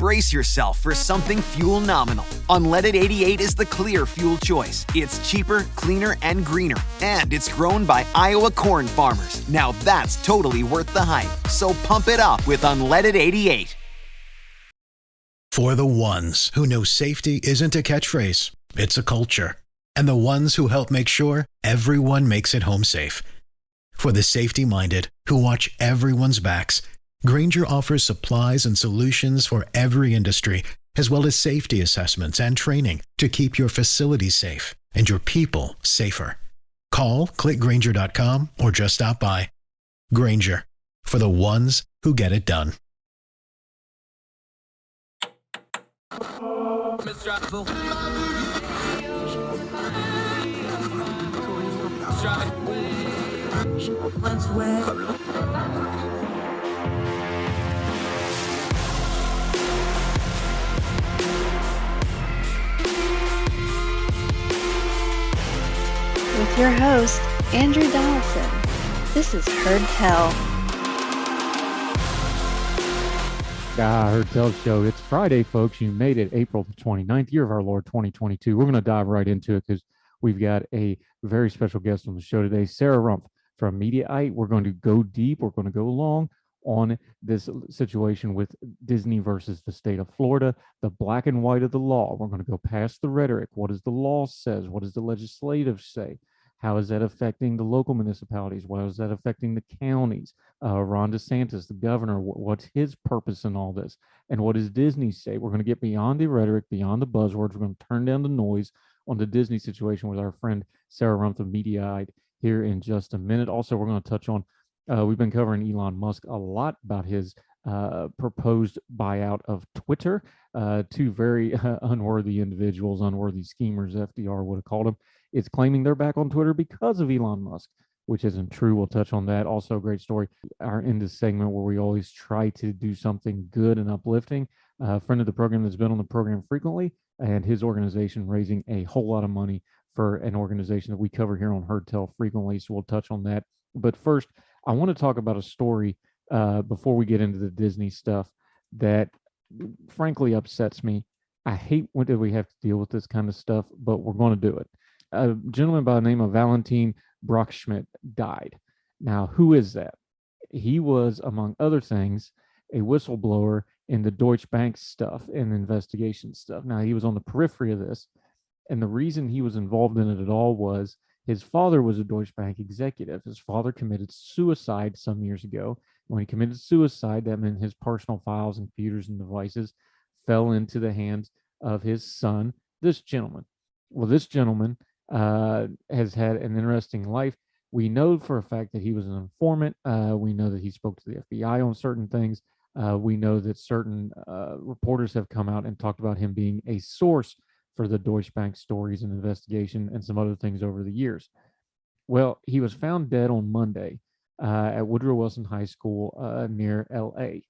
Brace yourself for something fuel-nominal. Unleaded 88 is the clear fuel choice. It's cheaper, cleaner, and greener. And it's grown by Iowa corn farmers. Now that's totally worth the hype. So pump it up with Unleaded 88. For the ones who know safety isn't a catchphrase, it's a culture. And the ones who help make sure everyone makes it home safe. For the safety-minded who watch everyone's backs, Grainger offers supplies and solutions for every industry, as well as safety assessments and training to keep your facilities safe and your people safer. Call, click Grainger.com, or just stop by. Grainger, for the ones who get it done. With your host, Andrew Donaldson. This is Heard Tell. Heard Tell Show. It's Friday, folks. You made it, April the 29th, year of our Lord 2022. We're going to dive right into it because we've got a very special guest on the show today, Sarah Rumpf from Mediaite. We're going to go deep. We're going to go long on this situation with Disney versus the state of Florida, the black and white of the law. We're going to go past the rhetoric. What does the law says? What does the legislative say? How is that affecting the local municipalities? What is that affecting the counties? Ron DeSantis, the governor, what's his purpose in all this? And what does Disney say? We're going to get beyond the rhetoric, beyond the buzzwords. We're going to turn down the noise on the Disney situation with our friend Sarah Rumpf of Mediaite here in just a minute. Also, we're going to touch on, we've been covering Elon Musk a lot about his proposed buyout of Twitter. Two very unworthy individuals, unworthy schemers, FDR would have called them. It's claiming they're back on Twitter because of Elon Musk, which isn't true. We'll touch on that. Also, a great story. In this segment where we always try to do something good and uplifting. A friend of the program that's been on the program frequently, and his organization raising a whole lot of money for an organization that we cover here on Heard Tell frequently. So we'll touch on that. But first, I want to talk about a story before we get into the Disney stuff that frankly upsets me. I hate when we have to deal with this kind of stuff, but we're going to do it. A gentleman by the name of Valentin Brockschmidt died. Now, who is that? He was, among other things, a whistleblower in the Deutsche Bank stuff and investigation stuff. Now, he was on the periphery of this, and the reason he was involved in it at all was his father was a Deutsche Bank executive. His father committed suicide some years ago. When he committed suicide, that meant his personal files and computers and devices fell into the hands of his son, this gentleman. Well, this gentleman has had an interesting life. We know for a fact that he was an informant. We know that he spoke to the FBI on certain things. We know that certain reporters have come out and talked about him being a source for the Deutsche Bank stories and investigation and some other things over the years. Well, he was found dead on Monday at Woodrow Wilson High School near LA.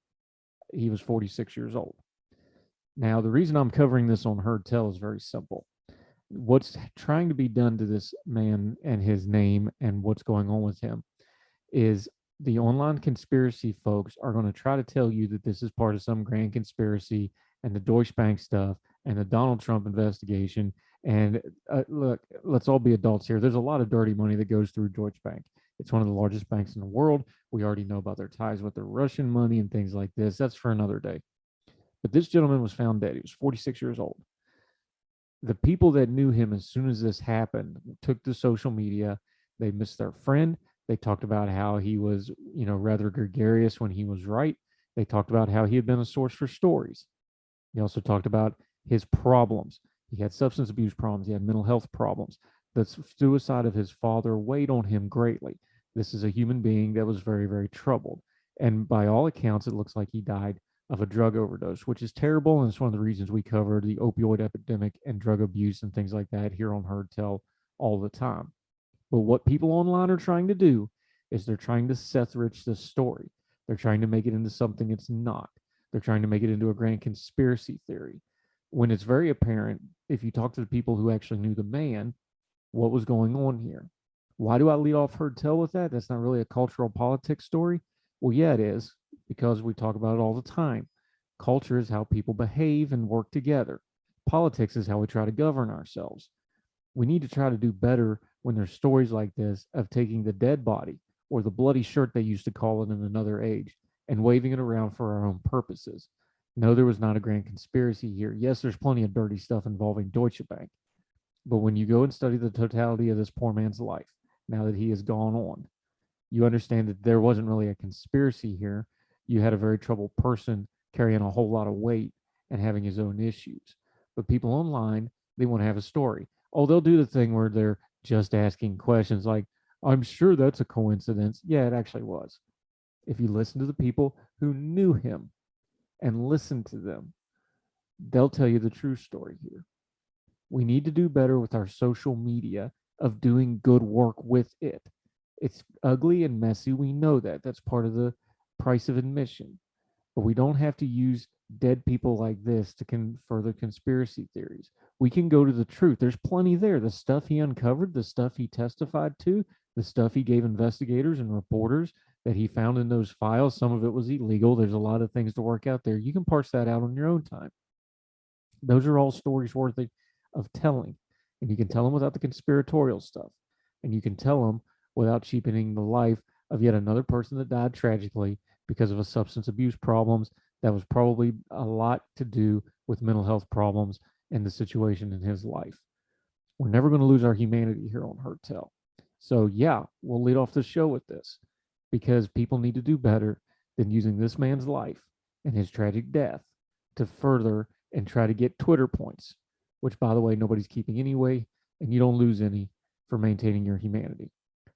He was 46 years old. Now, the reason I'm covering this on Heard Tell is very simple. What's trying to be done to this man and his name and what's going on with him is the online conspiracy folks are going to try to tell you that this is part of some grand conspiracy and the Deutsche Bank stuff and the Donald Trump investigation. And look, let's all be adults here. There's a lot of dirty money that goes through Deutsche Bank. It's one of the largest banks in the world. We already know about their ties with the Russian money and things like this. That's for another day. But this gentleman was found dead. He was 46 years old. The people that knew him as soon as this happened took to social media. They missed their friend. They talked about how he was, rather gregarious when he was right. They talked about how he had been a source for stories. He also talked about his problems. He had substance abuse problems. He had mental health problems. The suicide of his father weighed on him greatly. This is a human being that was very, very troubled. And by all accounts, it looks like he died of a drug overdose, which is terrible. And it's one of the reasons we cover the opioid epidemic and drug abuse and things like that here on Heard Tell all the time. But what people online are trying to do is they're trying to Seth Rich this story. They're trying to make it into something it's not. They're trying to make it into a grand conspiracy theory. When it's very apparent, if you talk to the people who actually knew the man, what was going on here. Why do I lead off Heard Tell with that? That's not really a cultural politics story. Well, yeah, it is, because we talk about it all the time. Culture is how people behave and work together. Politics is how we try to govern ourselves. We need to try to do better when there's stories like this of taking the dead body or the bloody shirt they used to call it in another age and waving it around for our own purposes. No, there was not a grand conspiracy here. Yes, there's plenty of dirty stuff involving Deutsche Bank. But when you go and study the totality of this poor man's life, now that he has gone on, you understand that there wasn't really a conspiracy here. You had a very troubled person carrying a whole lot of weight and having his own issues. But people online, they want to have a story. Oh, they'll do the thing where they're just asking questions like, I'm sure that's a coincidence. Yeah, it actually was. If you listen to the people who knew him and listen to them, they'll tell you the true story here. We need to do better with our social media of doing good work with it. It's ugly and messy. We know that. That's part of the price of admission. But we don't have to use dead people like this to further conspiracy theories. We can go to the truth. There's plenty there. The stuff he uncovered, the stuff he testified to, the stuff he gave investigators and reporters that he found in those files. Some of it was illegal. There's a lot of things to work out there. You can parse that out on your own time. Those are all stories worthy of telling. And you can tell them without the conspiratorial stuff. And you can tell them without cheapening the life of yet another person that died tragically because of a substance abuse problems that was probably a lot to do with mental health problems and the situation in his life. We're never going to lose our humanity here on Hurt Tell. So yeah, we'll lead off the show with this because people need to do better than using this man's life and his tragic death to further and try to get Twitter points, which by the way, nobody's keeping anyway, and you don't lose any for maintaining your humanity.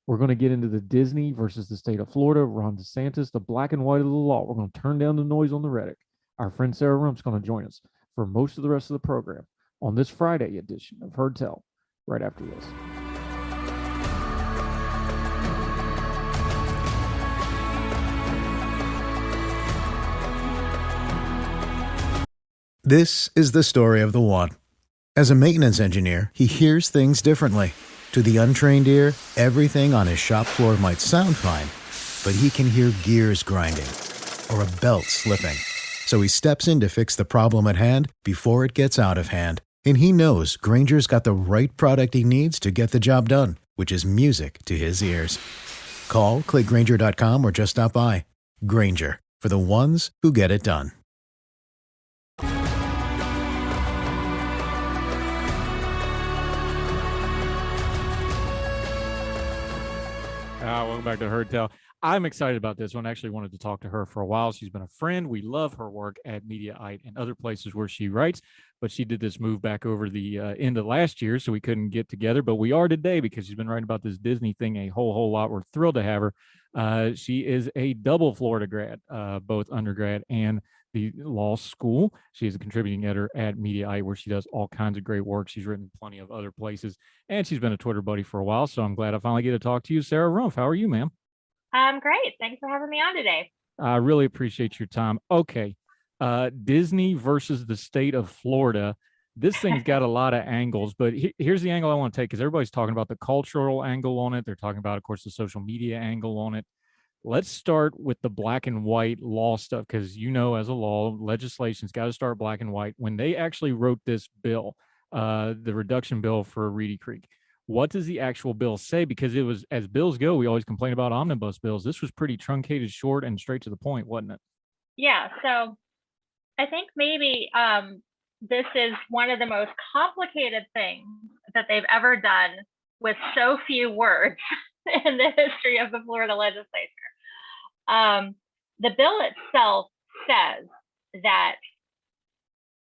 We're going to get into the Disney versus the state of Florida, Ron DeSantis, the black and white of the law. We're going to turn down the noise on the Reddit. Our friend Sarah Rump's going to join us for most of the rest of the program on this Friday edition of Herd Tell right after this. This is the story of the one. As a maintenance engineer, he hears things differently. To the untrained ear, everything on his shop floor might sound fine, but he can hear gears grinding or a belt slipping. So he steps in to fix the problem at hand before it gets out of hand. And he knows Grainger's got the right product he needs to get the job done, which is music to his ears. Call, click Grainger.com, or just stop by. Grainger, for the ones who get it done. Welcome back to Herd Tell. I'm excited about this one. I actually wanted to talk to her for a while. She's been a friend. We love her work at Mediaite and other places where she writes, but she did this move back over the end of last year, so we couldn't get together, but we are today because she's been writing about this Disney thing a whole lot. We're thrilled to have her. She is a double Florida grad, both undergrad and the law school. She is a contributing editor at Mediaite, where she does all kinds of great work. She's written plenty of other places, and she's been a Twitter buddy for a while, so I'm glad I finally get to talk to you. Sarah Rumpf, how are you, ma'am? I'm great. Thanks for having me on today. I really appreciate your time. Okay, Disney versus the state of Florida. This thing's got a lot of angles, but here's the angle I want to take, because everybody's talking about the cultural angle on it. They're talking about, of course, the social media angle on it. Let's start with the black and white law stuff, because, you know, as a law, legislation's got to start black and white. When they actually wrote this bill, the reduction bill for Reedy Creek, what does the actual bill say? Because it was, as bills go, we always complain about omnibus bills. This was pretty truncated, short, and straight to the point, wasn't it? Yeah, so I think maybe this is one of the most complicated things that they've ever done with so few words in the history of the Florida legislature. The bill itself says that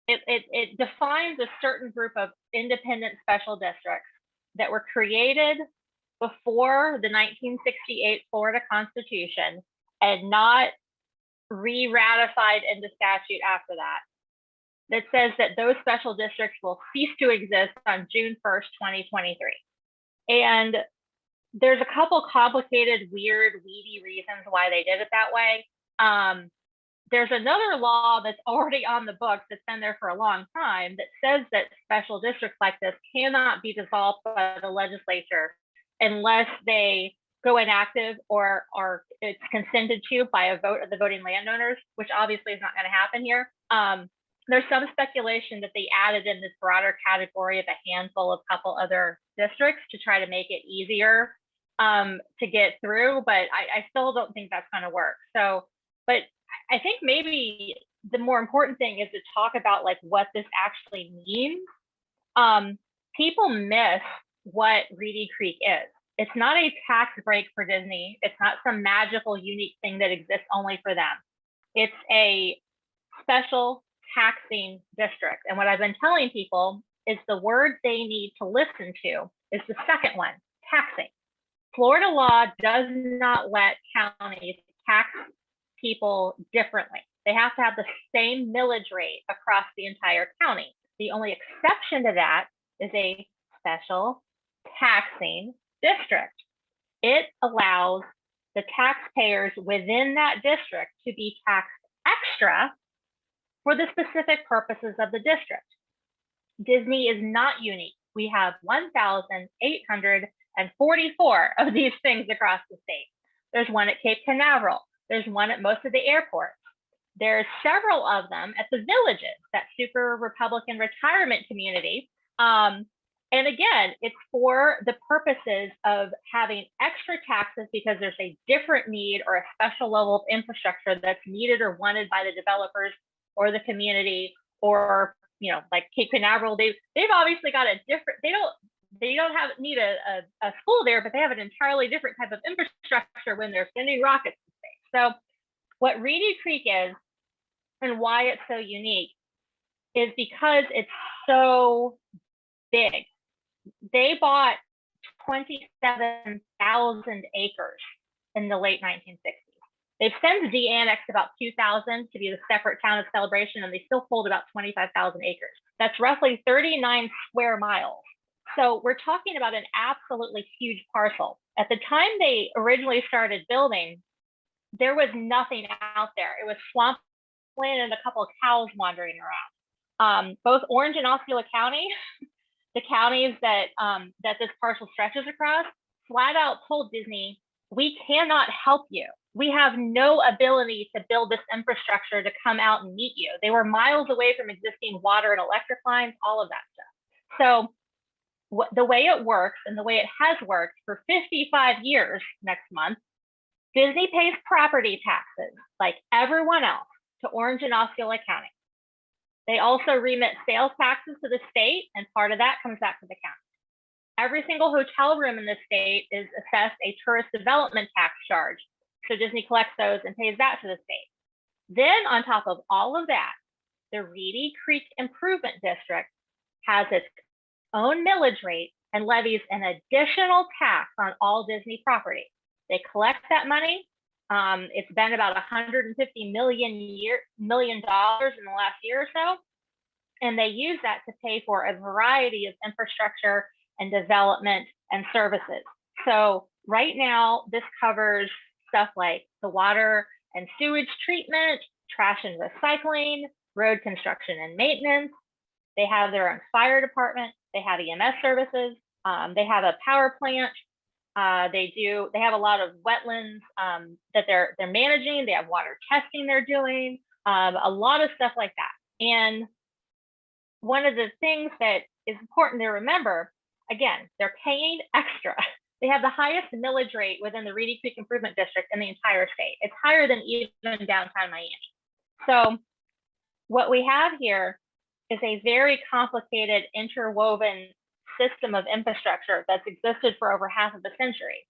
it defines a certain group of independent special districts that were created before the 1968 Florida Constitution and not re-ratified into statute after that. That says that those special districts will cease to exist on June 1st, 2023. And there's a couple complicated, weird, weedy reasons why they did it that way. There's another law that's already on the books that's been there for a long time that says that special districts like this cannot be dissolved by the legislature unless they go inactive or it's consented to by a vote of the voting landowners, which obviously is not going to happen here. There's some speculation that they added in this broader category of a handful of couple other districts to try to make it easier to get through, but I still don't think that's going to work. So, but I think maybe the more important thing is to talk about like what this actually means. People miss what Reedy Creek is. It's not a tax break for Disney. It's not some magical, unique thing that exists only for them. It's a special taxing district. And what I've been telling people is the word they need to listen to is the second one, taxing. Florida law does not let counties tax people differently. They have to have the same millage rate across the entire county. The only exception to that is a special taxing district. It allows the taxpayers within that district to be taxed extra for the specific purposes of the district. Disney is not unique. We have 1,844 of these things across the state. There's one at Cape Canaveral. There's one at most of the airports. There's several of them at the villages, that super Republican retirement community. And again, it's for the purposes of having extra taxes because there's a different need or a special level of infrastructure that's needed or wanted by the developers or the community, or like Cape Canaveral, they've obviously got a different. They don't need a school there, but they have an entirely different type of infrastructure when they're sending rockets to space. So what Reedy Creek is and why it's so unique is because it's so big. They bought 27,000 acres in the late 1960s. They've since de-annexed about 2,000 to be the separate town of Celebration, and they still hold about 25,000 acres. That's roughly 39 square miles. So we're talking about an absolutely huge parcel. At the time they originally started building, there was nothing out there. It was swamp land and a couple of cows wandering around. Both Orange and Osceola County, the counties that this parcel stretches across, flat out told Disney, we cannot help you. We have no ability to build this infrastructure to come out and meet you. They were miles away from existing water and electric lines, all of that stuff. So the way it works and the way it has worked for 55 years next month, Disney pays property taxes like everyone else to Orange and Osceola County. They also remit sales taxes to the state, and part of that comes back to the county. Every single hotel room in the state is assessed a tourist development tax charge. So Disney collects those and pays that to the state. Then on top of all of that, the Reedy Creek Improvement District has its own millage rate and levies an additional tax on all Disney property. They collect that money. It's been about $150 million in the last year or so. And they use that to pay for a variety of infrastructure and development and services. So right now, this covers stuff like the water and sewage treatment, trash and recycling, road construction and maintenance. They have their own fire department. They have EMS services. They have a power plant. They have a lot of wetlands that they're managing. They have water testing they're doing, a lot of stuff like that. And one of the things that is important to remember, again, they're paying extra. They have the highest millage rate within the Reedy Creek Improvement District in the entire state. It's higher than even downtown Miami. So what we have here is a very complicated, interwoven system of infrastructure that's existed for over half of a century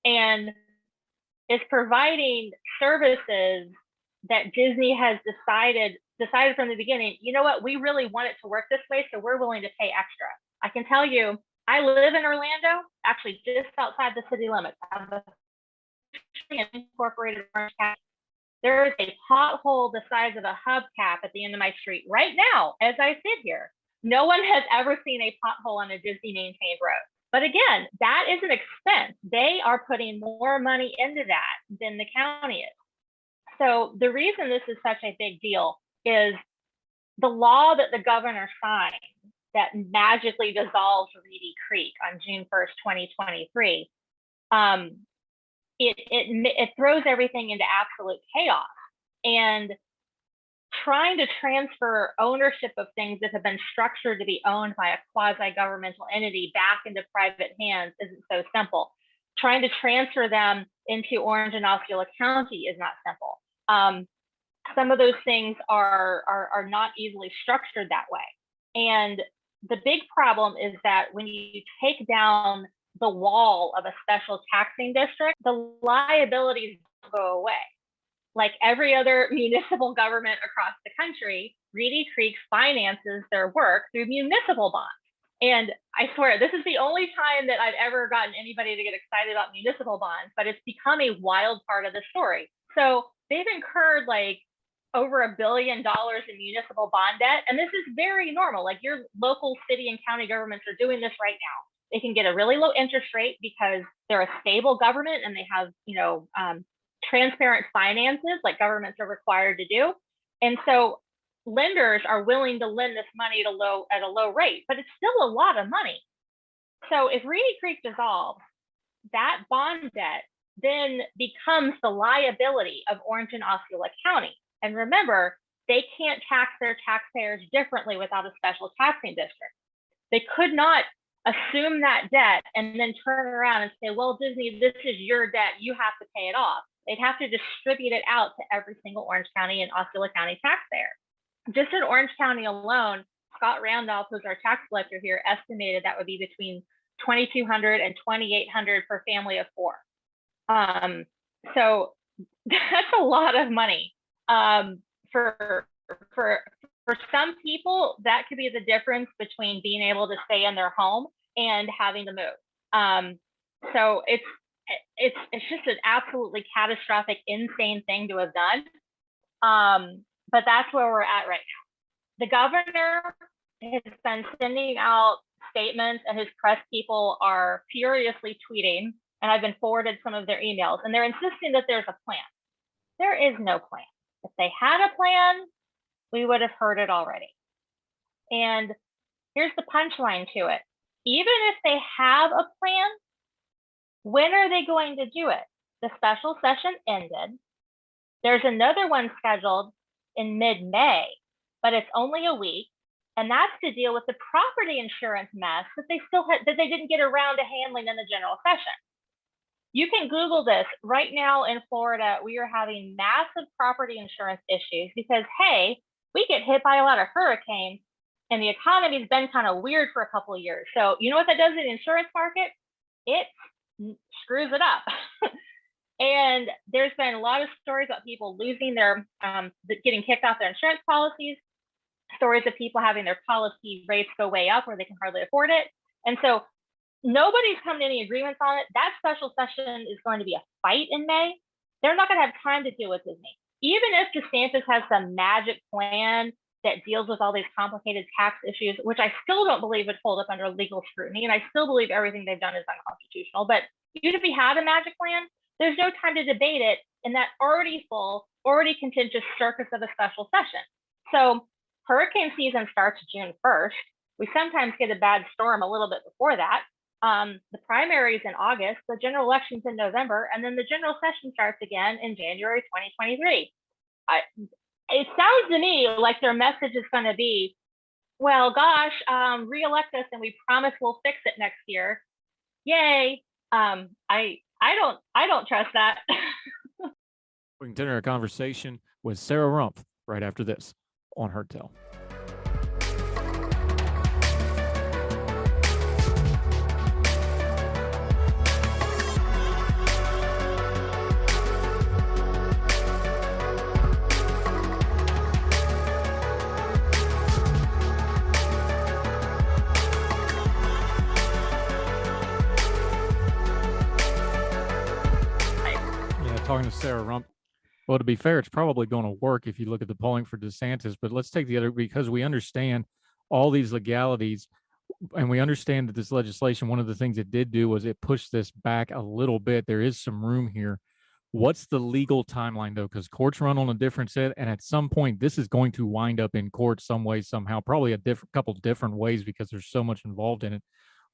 and is providing services that Disney has decided from the beginning, you know what, we really want it to work this way, so we're willing to pay extra. I can tell you, I live in Orlando, actually just outside the city limits. I have an incorporated Orange County. There is a pothole the size of a hubcap at the end of my street right now as I sit here. No one has ever seen a pothole on a Disney maintained road. But again, that is an expense. They are putting more money into that than the county is. So the reason this is such a big deal is the law that the governor signed that magically dissolves Reedy Creek on June 1st, 2023. It throws everything into absolute chaos. And trying to transfer ownership of things that have been structured to be owned by a quasi-governmental entity back into private hands isn't so simple. Trying to transfer them into Orange and Osceola County is not simple. Some of those things are not easily structured that way. And the big problem is that when you take down the wall of a special taxing district, the liabilities go away. Like every other municipal government across the country, Reedy Creek finances their work through municipal bonds. And I swear, this is the only time that I've ever gotten anybody to get excited about municipal bonds, but it's become a wild part of the story. So they've incurred like over $1 billion in municipal bond debt. And this is very normal. Like your local city and county governments are doing this right now. They can get a really low interest rate because they're a stable government and they have, transparent finances like governments are required to do. And so lenders are willing to lend this money at a low rate, but it's still a lot of money. So if Reedy Creek dissolves, that bond debt then becomes the liability of Orange and Osceola County. And remember, they can't tax their taxpayers differently without a special taxing district. They could not assume that debt and then turn around and say, well, Disney, this is your debt, you have to pay it off. They'd have to distribute it out to every single Orange County and Osceola County taxpayer. Just in Orange County alone, Scott Randolph, who's our tax collector here, estimated that would be between $2,200 and $2,800 per family of 4. So that's a lot of money. For some people, that could be the difference between being able to stay in their home and having to move. So it's just an absolutely catastrophic, insane thing to have done. But that's where we're at right now. The governor has been sending out statements, and his press people are furiously tweeting, and I've been forwarded some of their emails, and they're insisting that there's a plan. There is no plan. If they had a plan, we would have heard it already. And here's the punchline to it. Even if they have a plan, when are they going to do it? The special session ended. There's another one scheduled in mid-May, but it's only a week. And that's to deal with the property insurance mess that they didn't get around to handling in the general session. You can Google this. Right now in Florida, we are having massive property insurance issues because, hey, we get hit by a lot of hurricanes and the economy's been kind of weird for a couple of years. So you know what that does in the insurance market? It screws it up. And there's been a lot of stories about people losing their, getting kicked off their insurance policies, stories of people having their policy rates go way up where they can hardly afford it. And so nobody's come to any agreements on it. That special session is going to be a fight in May. They're not going to have time to deal with Disney. Even if DeSantis has some magic plan that deals with all these complicated tax issues, which I still don't believe would hold up under legal scrutiny, and I still believe everything they've done is unconstitutional. But even if he had a magic plan, there's no time to debate it in that already full, already contentious circus of a special session. So hurricane season starts June 1st. We sometimes get a bad storm a little bit before that. The primaries in August, the general elections in November, and then the general session starts again in January 2023. It sounds to me like their message is going to be, well, gosh, reelect us and we promise we'll fix it next year. Yay. I don't trust that. We continue our conversation with Sarah Rumpf right after this on Heard Tell. Talking to Sarah Rumpf. Well, to be fair, it's probably going to work if you look at the polling for DeSantis, but let's take the other, because we understand all these legalities and we understand that this legislation, one of the things it did do was it pushed this back a little bit. There is some room here. What's the legal timeline though? Because courts run on a different set, and at some point this is going to wind up in court some way, somehow, probably a couple different ways because there's so much involved in it.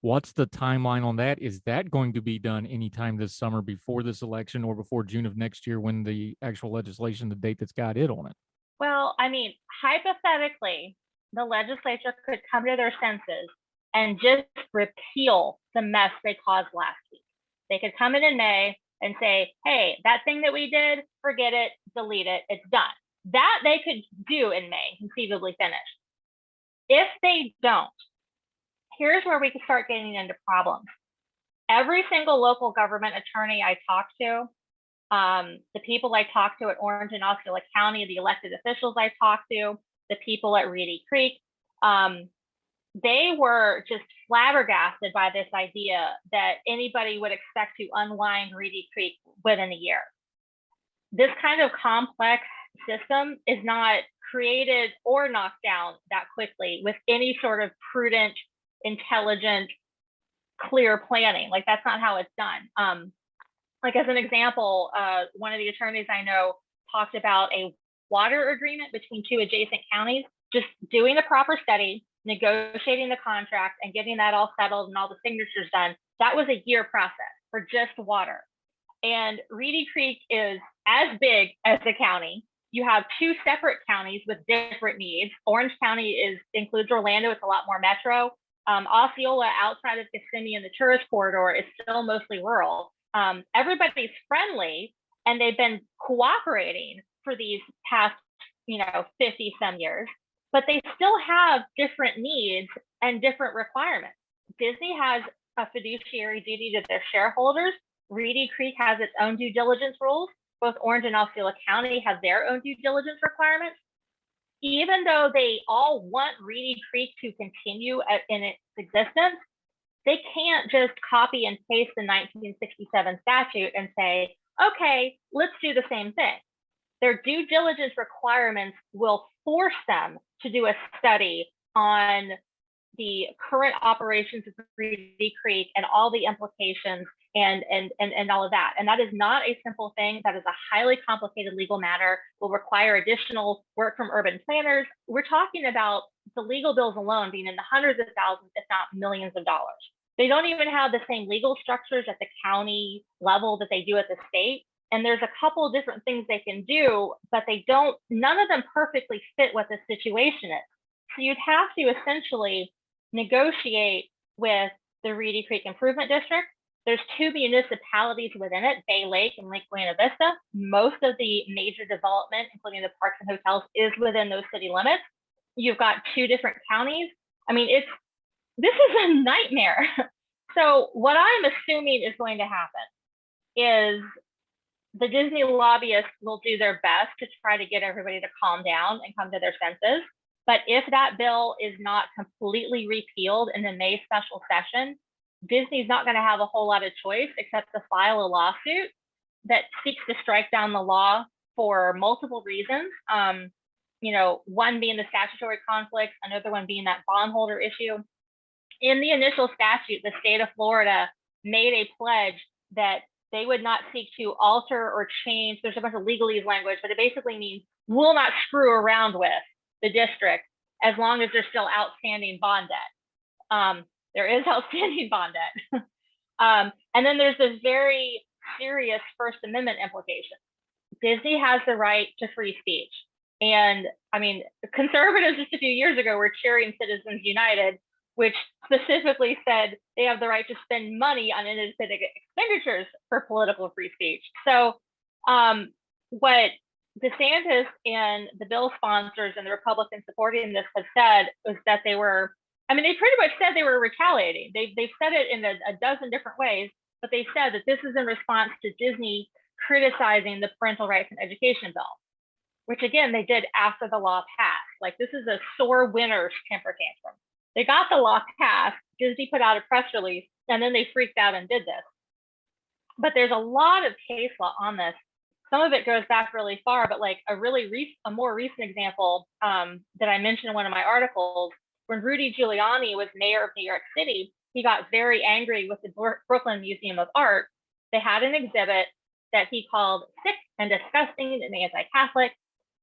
What's the timeline on that? Is that going to be done anytime this summer before this election or before June of next year when the actual legislation, the date that's got it on it? Well, I mean, hypothetically, the legislature could come to their senses and just repeal the mess they caused last week. They could come in May and say, hey, that thing that we did, forget it, delete it, it's done. That they could do in May, conceivably finish. If they don't, here's where we can start getting into problems. Every single local government attorney I talk to, the people I talk to at Orange and Osceola County, the elected officials I talk to, the people at Reedy Creek, they were just flabbergasted by this idea that anybody would expect to unwind Reedy Creek within a year. This kind of complex system is not created or knocked down that quickly with any sort of prudent, intelligent, clear planning. Like, that's not how it's done. Like, as an example, one of the attorneys I know talked about a water agreement between two adjacent counties, just doing the proper study, negotiating the contract, and getting that all settled and all the signatures done. That was a year process for just water. And Reedy Creek is as big as the county. You have two separate counties with different needs. Orange County includes Orlando. It's a lot more metro. Osceola, outside of Kissimmee and the tourist corridor, is still mostly rural. Everybody's friendly, and they've been cooperating for these past, 50 some years, but they still have different needs and different requirements. Disney has a fiduciary duty to their shareholders. Reedy Creek has its own due diligence rules. Both Orange and Osceola County have their own due diligence requirements. Even though they all want Reedy Creek to continue in its existence, they can't just copy and paste the 1967 statute and say, okay, let's do the same thing. Their due diligence requirements will force them to do a study on the current operations of Reedy Creek and all the implications and all of that. And that is not a simple thing. That is a highly complicated legal matter, will require additional work from urban planners. We're talking about the legal bills alone being in the hundreds of thousands, if not millions of dollars. They don't even have the same legal structures at the county level that they do at the state. And there's a couple of different things they can do, but none of them perfectly fit what the situation is. So you'd have to essentially negotiate with the Reedy Creek Improvement District. There's two municipalities within it, Bay Lake and Lake Buena Vista. Most of the major development, including the parks and hotels, is within those city limits. You've got two different counties. I mean, this is a nightmare. So what I'm assuming is going to happen is the Disney lobbyists will do their best to try to get everybody to calm down and come to their senses. But if that bill is not completely repealed in the May special session, Disney's not going to have a whole lot of choice except to file a lawsuit that seeks to strike down the law for multiple reasons. One being the statutory conflict, another one being that bondholder issue. In the initial statute, the state of Florida made a pledge that they would not seek to alter or change. There's a bunch of legalese language, but it basically means we'll not screw around with the district as long as there's still outstanding bond debt. There is outstanding bond debt. And then there's this very serious First Amendment implication. Disney has the right to free speech. And I mean, conservatives just a few years ago were cheering Citizens United, which specifically said they have the right to spend money on independent expenditures for political free speech. So what DeSantis and the bill sponsors and the Republicans supporting this have said is that they pretty much said they were retaliating. They've said it in a dozen different ways, but they said that this is in response to Disney criticizing the parental rights and education bill, which again, they did after the law passed. Like, this is a sore winner's temper tantrum. They got the law passed, Disney put out a press release, and then they freaked out and did this. But there's a lot of case law on this. Some of it goes back really far, but like a more recent example that I mentioned in one of my articles, when Rudy Giuliani was mayor of New York City, he got very angry with the Brooklyn Museum of Art. They had an exhibit that he called sick and disgusting and anti-Catholic.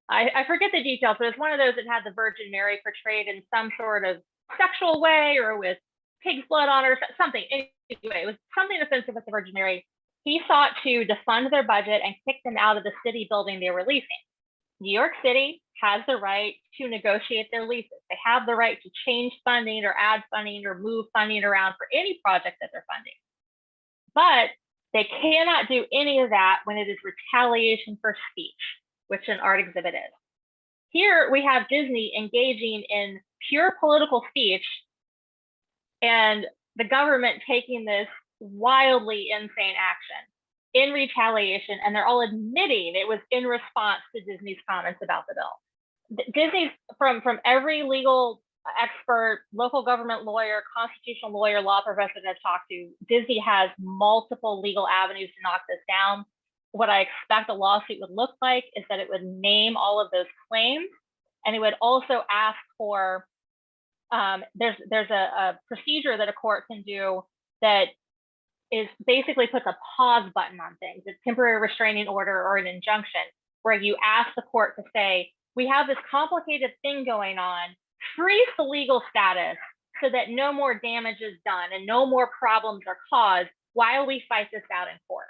I forget the details, but it's one of those that had the Virgin Mary portrayed in some sort of sexual way or with pig's blood on her, something. Anyway, it was something offensive with the Virgin Mary. He sought to defund their budget and kick them out of the city building they were leasing. New York City has the right to negotiate their leases. They have the right to change funding or add funding or move funding around for any project that they're funding. But they cannot do any of that when it is retaliation for speech, which an art exhibit is. Here we have Disney engaging in pure political speech and the government taking this wildly insane action in retaliation, and they're all admitting it was in response to Disney's comments about the bill. Disney's from every legal expert, local government lawyer, constitutional lawyer, law professor that I've talked to, Disney has multiple legal avenues to knock this down. What I expect a lawsuit would look like is that it would name all of those claims, and it would also ask for there's a procedure that a court can do that is basically puts a pause button on things. It's temporary restraining order or an injunction where you ask the court to say, we have this complicated thing going on, freeze the legal status so that no more damage is done and no more problems are caused while we fight this out in court.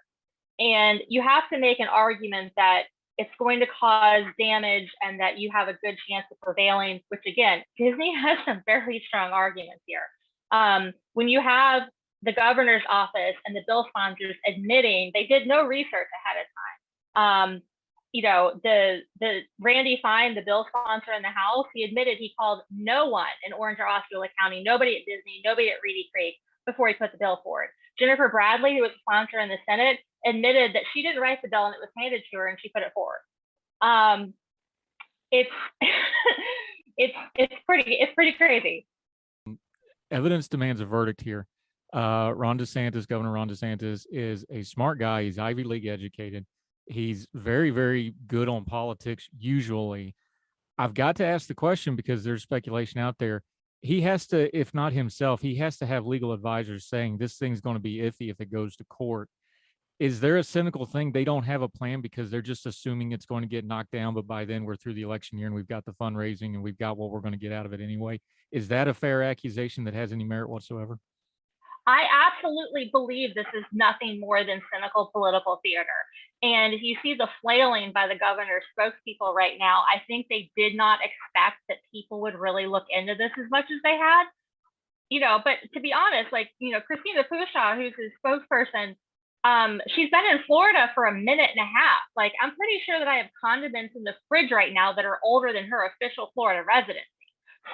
And you have to make an argument that it's going to cause damage and that you have a good chance of prevailing, which again, Disney has some very strong arguments here. When you have the governor's office and the bill sponsors admitting they did no research ahead of time. The Randy Fine, the bill sponsor in the House, he admitted he called no one in Orange or Osceola County, nobody at Disney, nobody at Reedy Creek before he put the bill forward. Jennifer Bradley, who was a sponsor in the Senate, admitted that she didn't write the bill and it was handed to her and she put it forward. It's pretty crazy. Evidence demands a verdict here. Governor Ron DeSantis is a smart guy. He's Ivy League educated. He's very, very good on politics, usually. I've got to ask the question because there's speculation out there. He has to, if not himself, he has to have legal advisors saying this thing's going to be iffy if it goes to court. Is there a cynical thing? They don't have a plan because they're just assuming it's going to get knocked down, but by then we're through the election year and we've got the fundraising and we've got what we're going to get out of it anyway. Is that a fair accusation that has any merit whatsoever? I absolutely believe this is nothing more than cynical political theater. And if you see the flailing by the governor's spokespeople right now, I think they did not expect that people would really look into this as much as they had. But to be honest, Christina Pushaw, who's his spokesperson, she's been in Florida for a minute and a half. Like, I'm pretty sure that I have condiments in the fridge right now that are older than her official Florida residency.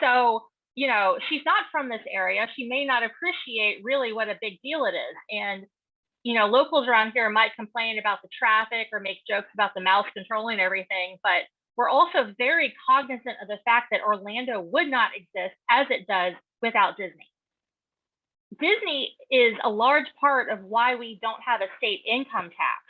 So, she's not from this area. She may not appreciate really what a big deal it is. And, locals around here might complain about the traffic or make jokes about the mouse controlling everything, but we're also very cognizant of the fact that Orlando would not exist as it does without Disney. Disney is a large part of why we don't have a state income tax.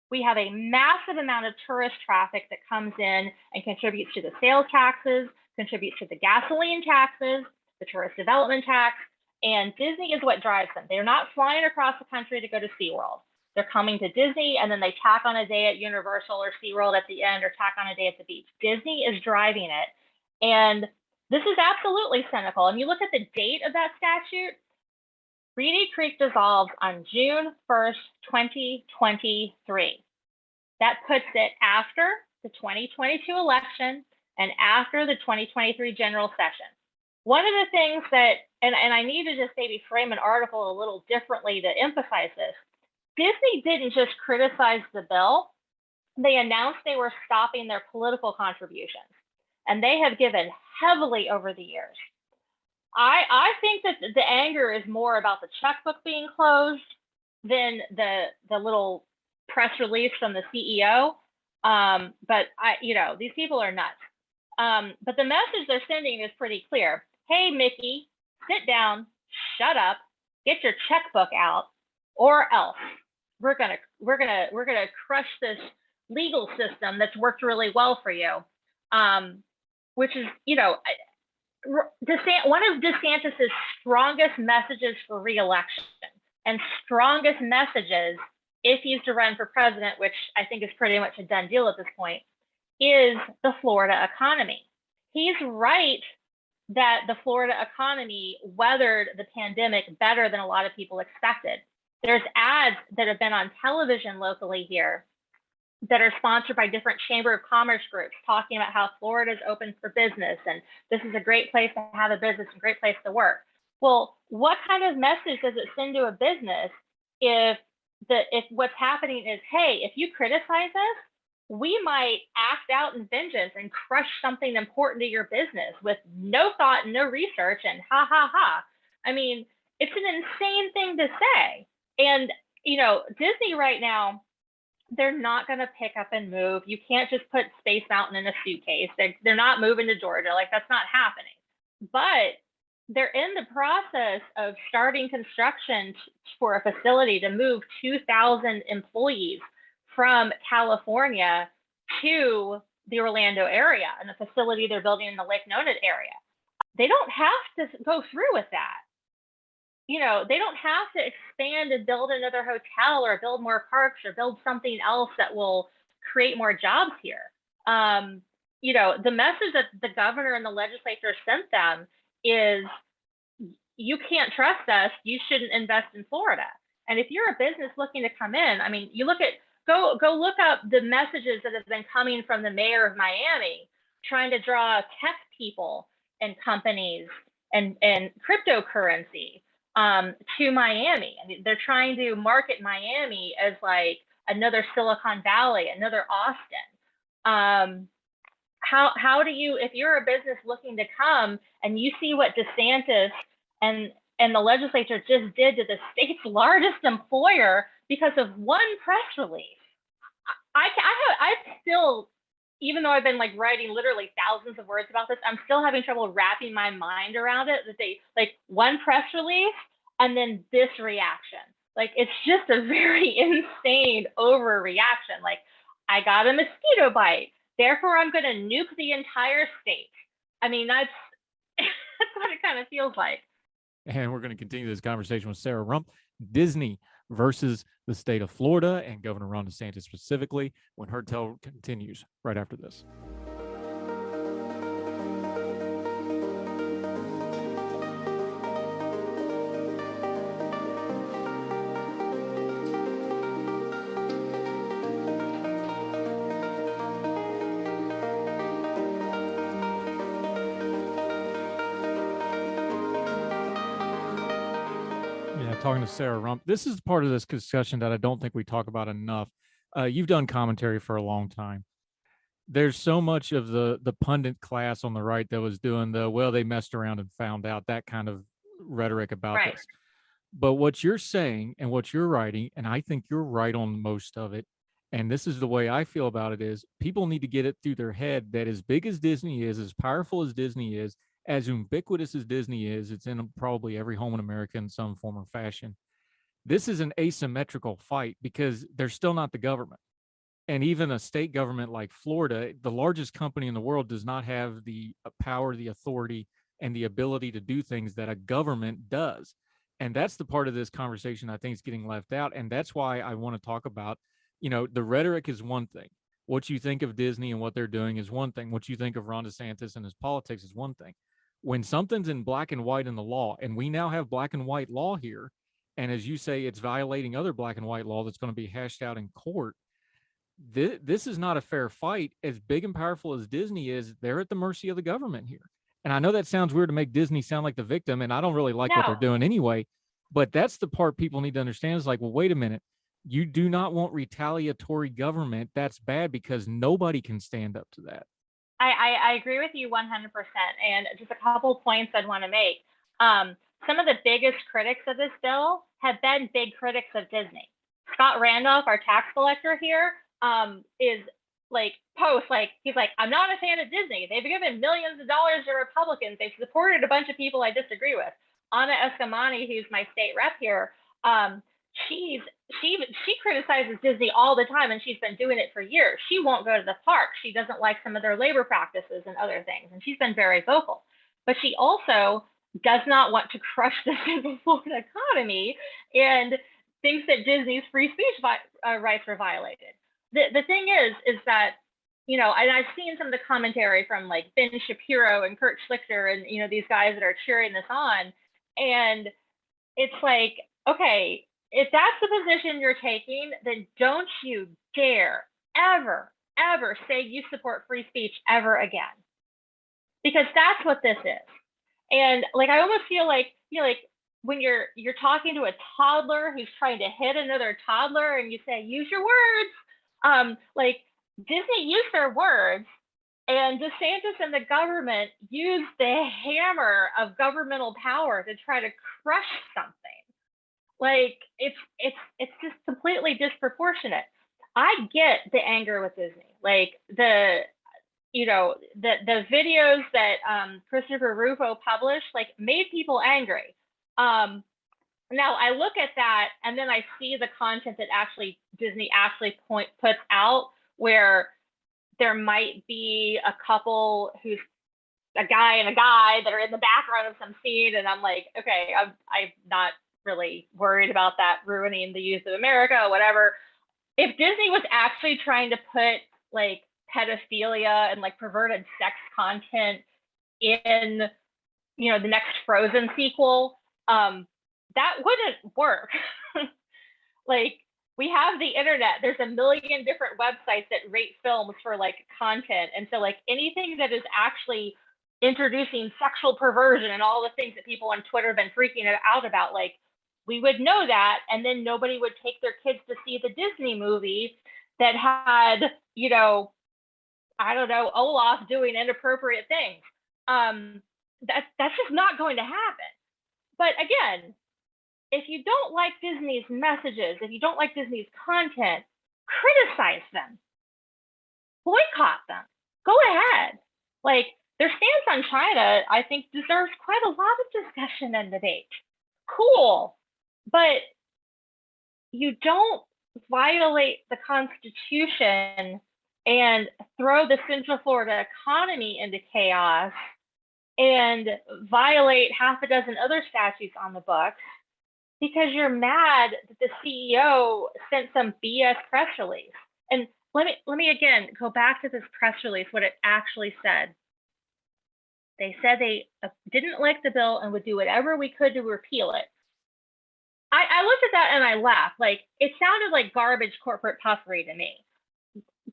We have a massive amount of tourist traffic that comes in and contributes to the sales taxes, contributes to the gasoline taxes, the tourist development tax, and Disney is what drives them. They're not flying across the country to go to SeaWorld. They're coming to Disney and then they tack on a day at Universal or SeaWorld at the end or tack on a day at the beach. Disney is driving it. And this is absolutely cynical. And you look at the date of that statute, Reedy Creek dissolves on June 1st, 2023. That puts it after the 2022 election and after the 2023 general session. One of the things that, and I need to just maybe frame an article a little differently to emphasize this, Disney didn't just criticize the bill, they announced they were stopping their political contributions, and they have given heavily over the years. I think that the anger is more about the checkbook being closed than the little press release from the CEO. But these people are nuts. But the message they're sending is pretty clear. Hey, Mickey, sit down, shut up, get your checkbook out, or else we're gonna crush this legal system that's worked really well for you. Which is, one of DeSantis's strongest messages for re-election and strongest messages if he's to run for president, which I think is pretty much a done deal at this point, is the Florida economy. He's right that the Florida economy weathered the pandemic better than a lot of people expected. There's ads that have been on television locally here that are sponsored by different Chamber of Commerce groups talking about how Florida is open for business and this is a great place to have a business and great place to work. Well, what kind of message does it send to a business if what's happening is, hey, if you criticize us, we might act out in vengeance and crush something important to your business with no thought and no research and ha ha ha. I mean, it's an insane thing to say. And, Disney right now, they're not going to pick up and move. You can't just put Space Mountain in a suitcase. They're not moving to Georgia. Like, that's not happening. But they're in the process of starting construction for a facility to move 2,000 employees from California to the Orlando area and the facility they're building in the Lake Nona area. They don't have to go through with that. They don't have to expand and build another hotel or build more parks or build something else that will create more jobs here. The message that the governor and the legislature sent them is, you can't trust us, you shouldn't invest in Florida. And if you're a business looking to come in, I mean, you go look up the messages that have been coming from the mayor of Miami, trying to draw tech people and companies and cryptocurrency to Miami. I mean, they're trying to market Miami as like another Silicon Valley, another Austin. How do you, if you're a business looking to come and you see what DeSantis and the legislature just did to the state's largest employer because of one press release, I still, even though I've been like writing literally thousands of words about this, I'm still having trouble wrapping my mind around it, that they, like, one press release and then this reaction. Like, it's just a very insane overreaction. Like, I got a mosquito bite, therefore I'm going to nuke the entire state. I mean, that's what it kind of feels like. And we're going to continue this conversation with Sarah Rumpf. Disney versus the state of Florida and Governor Ron DeSantis specifically, when Her Tell continues right after this. Talking to Sarah Rumpf. This is part of this discussion that I don't think we talk about enough. You've done commentary for a long time. There's so much of the pundit class on the right that was doing they messed around and found out, that kind of rhetoric about this. But what you're saying and what you're writing, and I think you're right on most of it, and this is the way I feel about it, is people need to get it through their head that as big as Disney is, as powerful as Disney is, as ubiquitous as Disney is, it's in probably every home in America in some form or fashion. This is an asymmetrical fight because they're still not the government. And even a state government like Florida, the largest company in the world, does not have the power, the authority, and the ability to do things that a government does. And that's the part of this conversation I think is getting left out. And that's why I want to talk about, the rhetoric is one thing. What you think of Disney and what they're doing is one thing. What you think of Ron DeSantis and his politics is one thing. When something's in black and white in the law, and we now have black and white law here, and as you say, it's violating other black and white law that's going to be hashed out in court, this is not a fair fight. As big and powerful as Disney is, they're at the mercy of the government here. And I know that sounds weird to make Disney sound like the victim, and I don't really like what they're doing anyway, but that's the part people need to understand is like, well, wait a minute. You do not want retaliatory government. That's bad because nobody can stand up to that. I agree with you 100%. And just a couple points I'd want to make. Some of the biggest critics of this bill have been big critics of Disney. Scott Randolph, our tax collector here, is like he's like, I'm not a fan of Disney. They've given millions of dollars to Republicans. They've supported a bunch of people I disagree with. Anna Eskamani, who's my state rep here, she criticizes Disney all the time, and she's been doing it for years. She won't go to the park. She doesn't like some of their labor practices and other things, and she's been very vocal. But she also does not want to crush the simple Florida economy and thinks that Disney's free speech rights were violated. The thing is that, and I've seen some of the commentary from like Ben Shapiro and Kurt Schlichter and, these guys that are cheering this on. And it's like, okay, if that's the position you're taking, then don't you dare ever say you support free speech ever again, because that's what this is. And like, I almost feel like, like when you're talking to a toddler who's trying to hit another toddler and you say, use your words. Like, Disney used their words, and DeSantis and the government used the hammer of governmental power to try to crush something. Like, it's just completely disproportionate. I get the anger with Disney. Like, the videos that Christopher Rufo published, like, made people angry. Now I look at that and then I see the content that Disney actually puts out, where there might be a couple who's a guy and a guy that are in the background of some scene, and I'm like, okay, I'm not really worried about that ruining the youth of America or whatever. If Disney was actually trying to put like pedophilia and like perverted sex content in, the next Frozen sequel, that wouldn't work. Like, we have the internet. There's a million different websites that rate films for like content. And so like anything that is actually introducing sexual perversion and all the things that people on Twitter have been freaking out about, like, we would know that, and then nobody would take their kids to see the Disney movie that had, I don't know, Olaf doing inappropriate things. That's just not going to happen. But again, if you don't like Disney's messages, if you don't like Disney's content, criticize them, boycott them, go ahead. Like, their stance on China, I think, deserves quite a lot of discussion and debate. Cool. But you don't violate the Constitution and throw the Central Florida economy into chaos and violate half a dozen other statutes on the books because you're mad that the CEO sent some BS press release. And let me again go back to this press release, what it actually said. They said they didn't like the bill and would do whatever we could to repeal it. I looked at that and I laughed. Like, it sounded like garbage corporate puffery to me.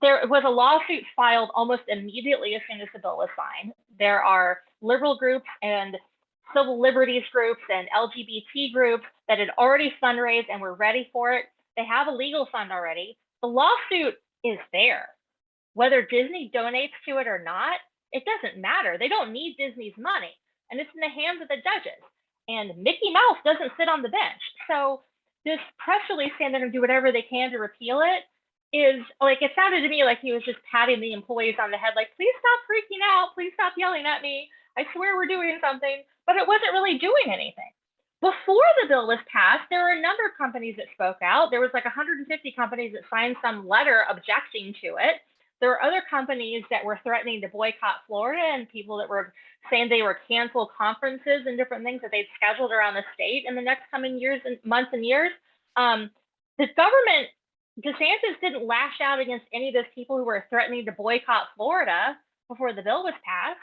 There was a lawsuit filed almost immediately as soon as the bill was signed. There are liberal groups and civil liberties groups and LGBT groups that had already fundraised and were ready for it. They have a legal fund already. The lawsuit is there. Whether Disney donates to it or not, it doesn't matter. They don't need Disney's money, and it's in the hands of the judges. And Mickey Mouse doesn't sit on the bench. So this press release saying they're going to do whatever they can to repeal it is like, it sounded to me like he was just patting the employees on the head, like, please stop freaking out, please stop yelling at me, I swear we're doing something. But it wasn't really doing anything. Before the bill was passed, there were a number of companies that spoke out. There was like 150 companies that signed some letter objecting to it. There were other companies that were threatening to boycott Florida, and people that were saying they were cancel conferences and different things that they'd scheduled around the state in the next coming years and months and years. The government, DeSantis didn't lash out against any of those people who were threatening to boycott Florida before the bill was passed.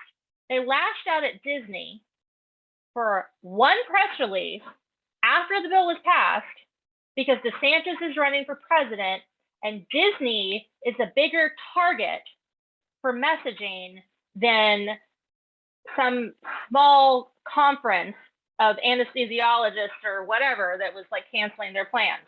They lashed out at Disney for one press release after the bill was passed because DeSantis is running for president and Disney is a bigger target for messaging than some small conference of anesthesiologists or whatever that was like canceling their plans.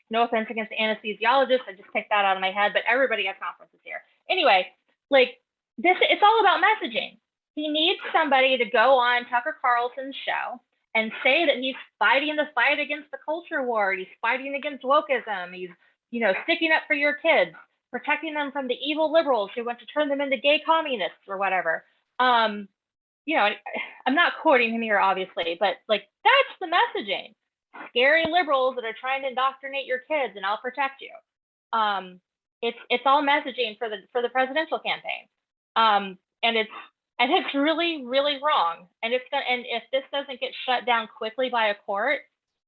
No offense against the anesthesiologists, I just picked that out of my head, but everybody has conferences here. Anyway, like this, it's all about messaging. He needs somebody to go on Tucker Carlson's show and say that he's fighting the fight against the culture war. He's fighting against wokeism. He's, sticking up for your kids, protecting them from the evil liberals who want to turn them into gay communists or whatever. I'm not quoting him here, obviously, but like that's the messaging. Scary liberals that are trying to indoctrinate your kids, and I'll protect you. It's all messaging for the presidential campaign, and it's really, really wrong. And if this doesn't get shut down quickly by a court,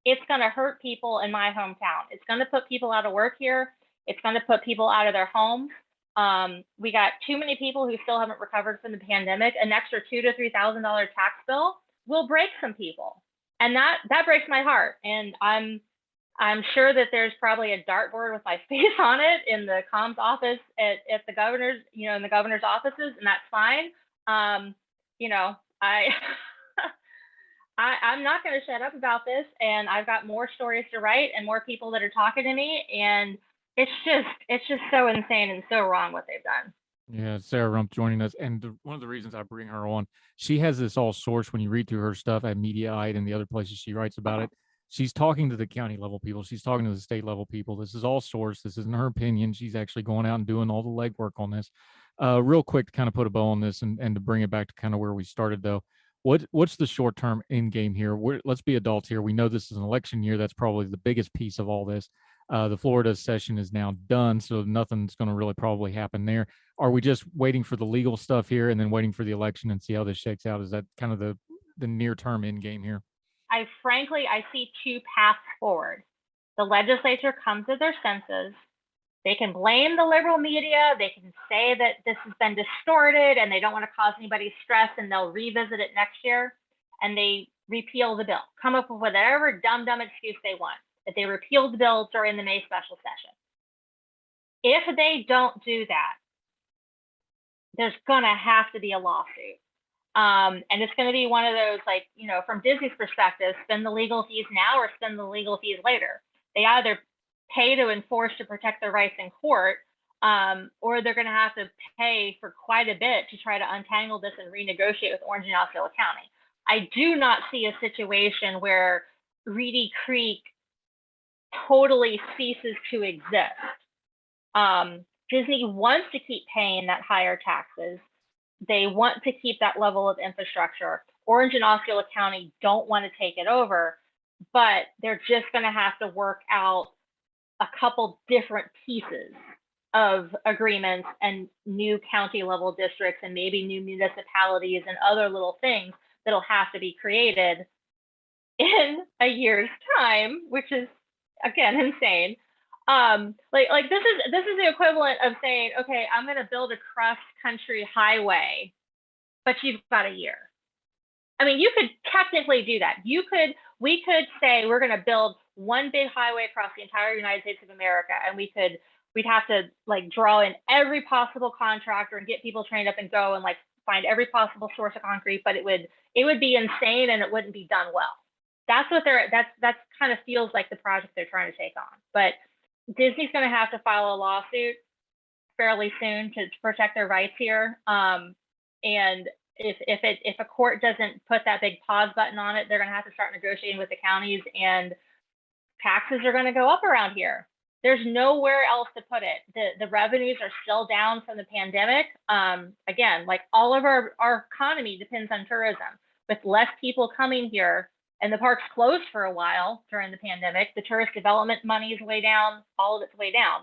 it's going to hurt people in my hometown. It's going to put people out of work here. It's going to put people out of their homes. We got too many people who still haven't recovered from the pandemic. An extra $2,000 to $3,000 tax bill will break some people, and that breaks my heart. And I'm I'm sure that there's probably a dartboard with my face on it in the comms office at the governor's, in the governor's offices, and that's fine. You know, I, I'm not going to shut up about this, and I've got more stories to write and more people that are talking to me, and it's just so insane and so wrong what they've done. Yeah, Sarah Rumpf joining us. And one of the reasons I bring her on, she has this all sourced when you read through her stuff at Mediaite and the other places she writes about it. She's talking to the county level people. She's talking to the state level people. This is all sourced. This isn't her opinion. She's actually going out and doing all the legwork on this. Real quick to kind of put a bow on this and to bring it back to kind of where we started, though. What's the short term end game here? Let's be adults here. We know this is an election year. That's probably the biggest piece of all this. The Florida session is now done, so nothing's going to really probably happen there. Are we just waiting for the legal stuff here and then waiting for the election and see how this shakes out? Is that kind of the near term end game here? I see two paths forward. The legislature comes to their senses. They can blame the liberal media. They can say that this has been distorted and they don't want to cause anybody stress, and they'll revisit it next year, and they repeal the bill, come up with whatever dumb excuse they want, that they repealed the bill during the May special session. If they don't do that, there's going to have to be a lawsuit. And it's going to be one of those, like, from Disney's perspective, spend the legal fees now or spend the legal fees later. They either pay to enforce to protect their rights in court, or they're going to have to pay for quite a bit to try to untangle this and renegotiate with Orange and Osceola County. I do not see a situation where Reedy Creek totally ceases to exist. Disney wants to keep paying that higher taxes. They want to keep that level of infrastructure. Orange and Osceola County don't want to take it over, but they're just going to have to work out a couple different pieces of agreements and new county level districts and maybe new municipalities and other little things that'll have to be created in a year's time, which is, again, insane. Like this is the equivalent of saying, okay, I'm going to build a cross-country highway, but you've got a year. I mean, you could technically do that. We could say we're going to build one big highway across the entire United States of America, and we'd have to like draw in every possible contractor and get people trained up and go and like find every possible source of concrete, but it would be insane and it wouldn't be done well. That's kind of feels like the project they're trying to take on. But Disney's going to have to file a lawsuit fairly soon to protect their rights here. And if a court doesn't put that big pause button on it, they're going to have to start negotiating with the counties, and taxes are going to go up around here. There's nowhere else to put it. The revenues are still down from the pandemic. Again, like all of our economy depends on tourism. With less people coming here, and the park's closed for a while during the pandemic, the tourist development money is way down, all of it's way down.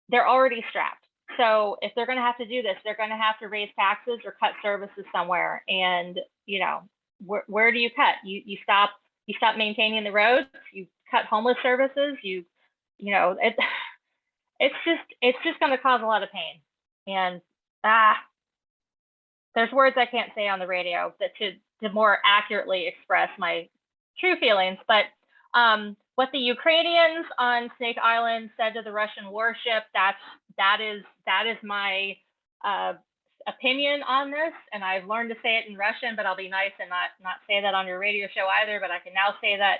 They're already strapped. So if they're going to have to do this, they're going to have to raise taxes or cut services somewhere. And, where do you cut? You stop maintaining the roads, you cut homeless services, it's just going to cause a lot of pain. And there's words I can't say on the radio that to more accurately express my true feelings. But what the Ukrainians on Snake Island said to the Russian warship, that is my opinion on this. And I've learned to say it in Russian, but I'll be nice and not say that on your radio show either. But I can now say that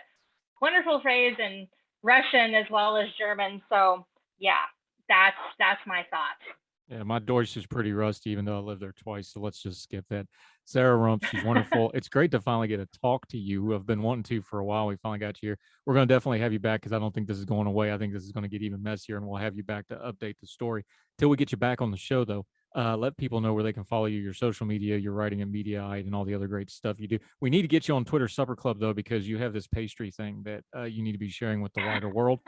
wonderful phrase in Russian as well as German. So yeah, that's my thoughts. Yeah, my Deutsch is pretty rusty, even though I lived there twice. So let's just skip that. Sarah Rumpf, she's wonderful. It's great to finally get to talk to you. I've been wanting to for a while. We finally got you here. We're going to definitely have you back because I don't think this is going away. I think this is going to get even messier, and we'll have you back to update the story. Till we get you back on the show, though, let people know where they can follow you, your social media, your writing at Mediaite, and all the other great stuff you do. We need to get you on Twitter Supper Club, though, because you have this pastry thing that you need to be sharing with the wider world.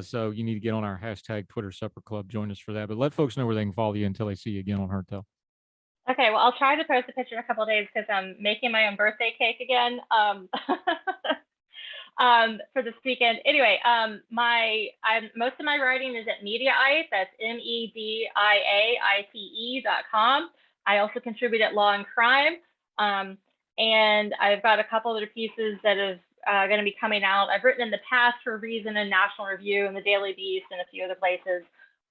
So you need to get on our hashtag Twitter Supper Club. Join us for that. But let folks know where they can follow you until they see you again on Hertel. Okay, well, I'll try to post a picture in a couple of days because I'm making my own birthday cake again for this weekend. Anyway, most of my writing is at Mediaite. That's mediaite.com. I also contribute at Law and Crime, and I've got a couple other pieces that going to be coming out. I've written in the past for Reason and National Review and the Daily Beast and a few other places.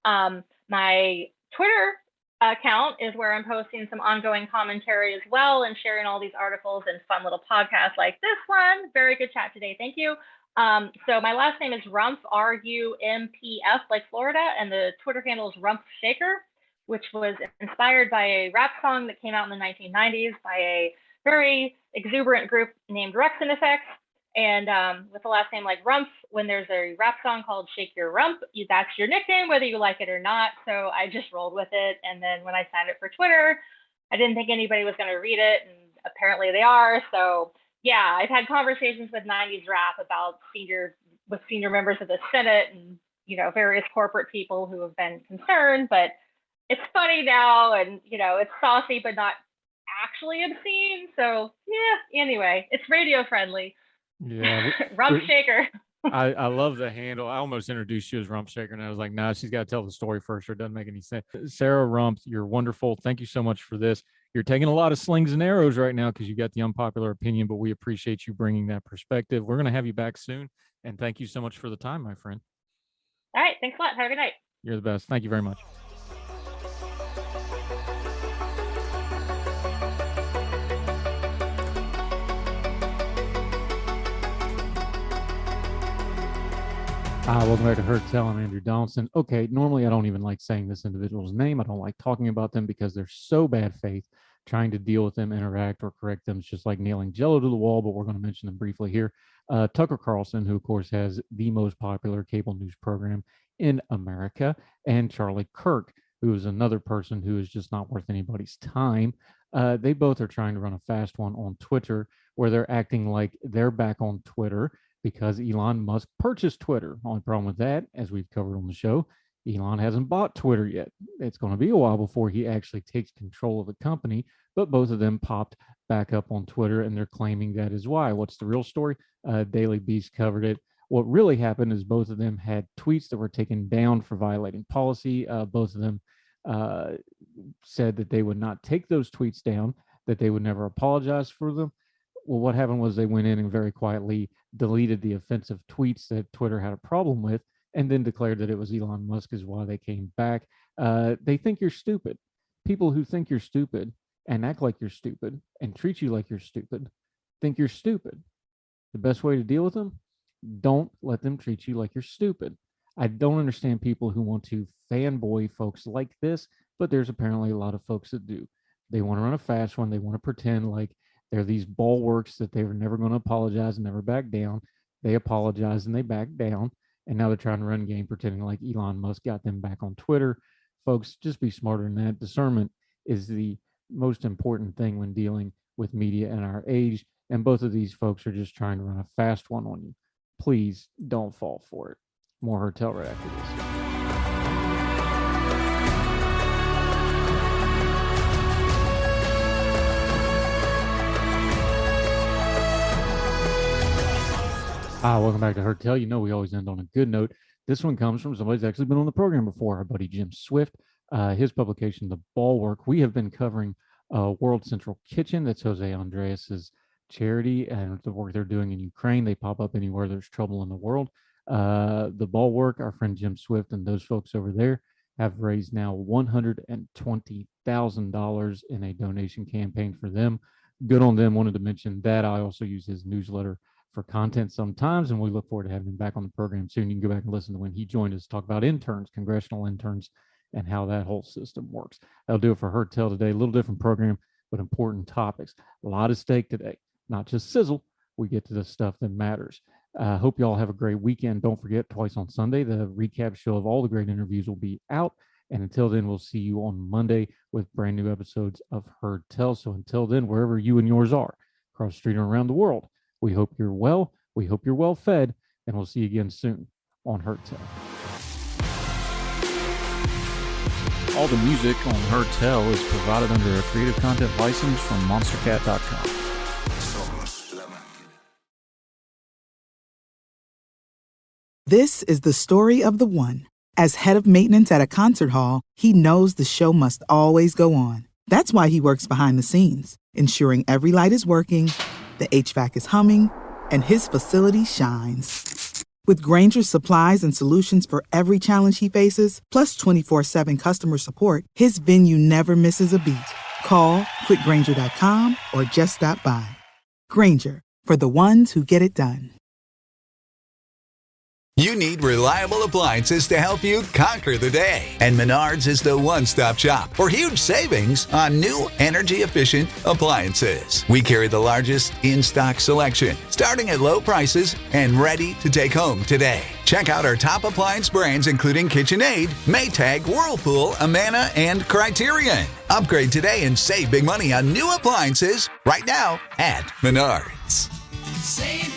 My Twitter account is where I'm posting some ongoing commentary as well and sharing all these articles and fun little podcasts like this one. Very good chat today. Thank you. So my last name is Rumpf, R-U-M-P-F, like Florida, and the Twitter handle is Rumpf Shaker, which was inspired by a rap song that came out in the 1990s by a very exuberant group named Rex and Effects. And with the last name like Rumpf, when there's a rap song called Shake Your Rump, that's your nickname, whether you like it or not. So I just rolled with it. And then when I signed it for Twitter, I didn't think anybody was going to read it. And apparently they are. So yeah, I've had conversations with 90s rap about senior members of the Senate and, various corporate people who have been concerned. But it's funny now, and, it's saucy, but not actually obscene. So yeah, anyway, it's radio friendly. Yeah. Rumpf Shaker. I love the handle. I almost introduced you as Rumpf Shaker, and I was like, nah, she's got to tell the story first, or it doesn't make any sense. Sarah Rumpf, you're wonderful. Thank you so much for this. You're taking a lot of slings and arrows right now because you got the unpopular opinion, but we appreciate you bringing that perspective. We're going to have you back soon, and thank you so much for the time, my friend. All right. Thanks a lot. Have a good night. You're the best. Thank you very much. Welcome back to Heard Tell. I'm Andrew Donaldson. Okay, normally I don't even like saying this individual's name. I don't like talking about them because they're so bad faith. Trying to deal with them, interact, or correct them is just like nailing Jello to the wall, but we're going to mention them briefly here. Tucker Carlson, who of course has the most popular cable news program in America, and Charlie Kirk, who is another person who is just not worth anybody's time. They both are trying to run a fast one on Twitter, where they're acting like they're back on Twitter because Elon Musk purchased Twitter. Only problem with that, as we've covered on the show, Elon hasn't bought Twitter yet. It's going to be a while before he actually takes control of the company, but both of them popped back up on Twitter, and they're claiming that is why. What's the real story? Daily Beast covered it. What really happened is both of them had tweets that were taken down for violating policy. Both of them said that they would not take those tweets down, that they would never apologize for them. Well, what happened was they went in and very quietly deleted the offensive tweets that Twitter had a problem with, and then declared that it was Elon Musk is why they came back. They think you're stupid. People who think you're stupid and act like you're stupid and treat you like you're stupid think you're stupid. The best way to deal with them, don't let them treat you like you're stupid. I don't understand people who want to fanboy folks like this, but there's apparently a lot of folks that do. They want to run a fast one. They want to pretend like they're these bulwarks that they were never going to apologize and never back down. They apologize and they back down. And now they're trying to run game pretending like Elon Musk got them back on Twitter. Folks, just be smarter than that. Discernment is the most important thing when dealing with media in our age. And both of these folks are just trying to run a fast one on you. Please don't fall for it. More Hotel right after this. Welcome back to Heard Tell. You know we always end on a good note. This one comes from somebody who's actually been on the program before, our buddy Jim Swift. His publication, The Bulwark. We have been covering World Central Kitchen. That's Jose Andreas's charity and the work they're doing in Ukraine. They pop up anywhere there's trouble in the world. The Bulwark, our friend Jim Swift and those folks over there have raised now $120,000 in a donation campaign for them. Good on them. Wanted to mention that. I also use his newsletter for content sometimes, and we look forward to having him back on the program soon. You can go back and listen to when he joined us to talk about interns, congressional interns, and how that whole system works. That'll do it for Heard Tell today. A little different program, but important topics. A lot at stake today, not just sizzle. We get to the stuff that matters. Hope you all have a great weekend. Don't forget, twice on Sunday, the recap show of all the great interviews will be out. And until then, we'll see you on Monday with brand new episodes of Heard Tell. So until then, wherever you and yours are, across the street or around the world, we hope you're well. We hope you're well fed. And we'll see you again soon on Heard Tell. All the music on Heard Tell is provided under a Creative Content license from monstercat.com. This is the story of the one. As head of maintenance at a concert hall, he knows the show must always go on. That's why he works behind the scenes, ensuring every light is working, the HVAC is humming, and his facility shines. With Granger's supplies and solutions for every challenge he faces, plus 24/7 customer support, his venue never misses a beat. Call quickgranger.com or just stop by. Granger, for the ones who get it done. You need reliable appliances to help you conquer the day. And Menards is the one-stop shop for huge savings on new energy-efficient appliances. We carry the largest in-stock selection, starting at low prices and ready to take home today. Check out our top appliance brands including KitchenAid, Maytag, Whirlpool, Amana, and Criterion. Upgrade today and save big money on new appliances right now at Menards. Save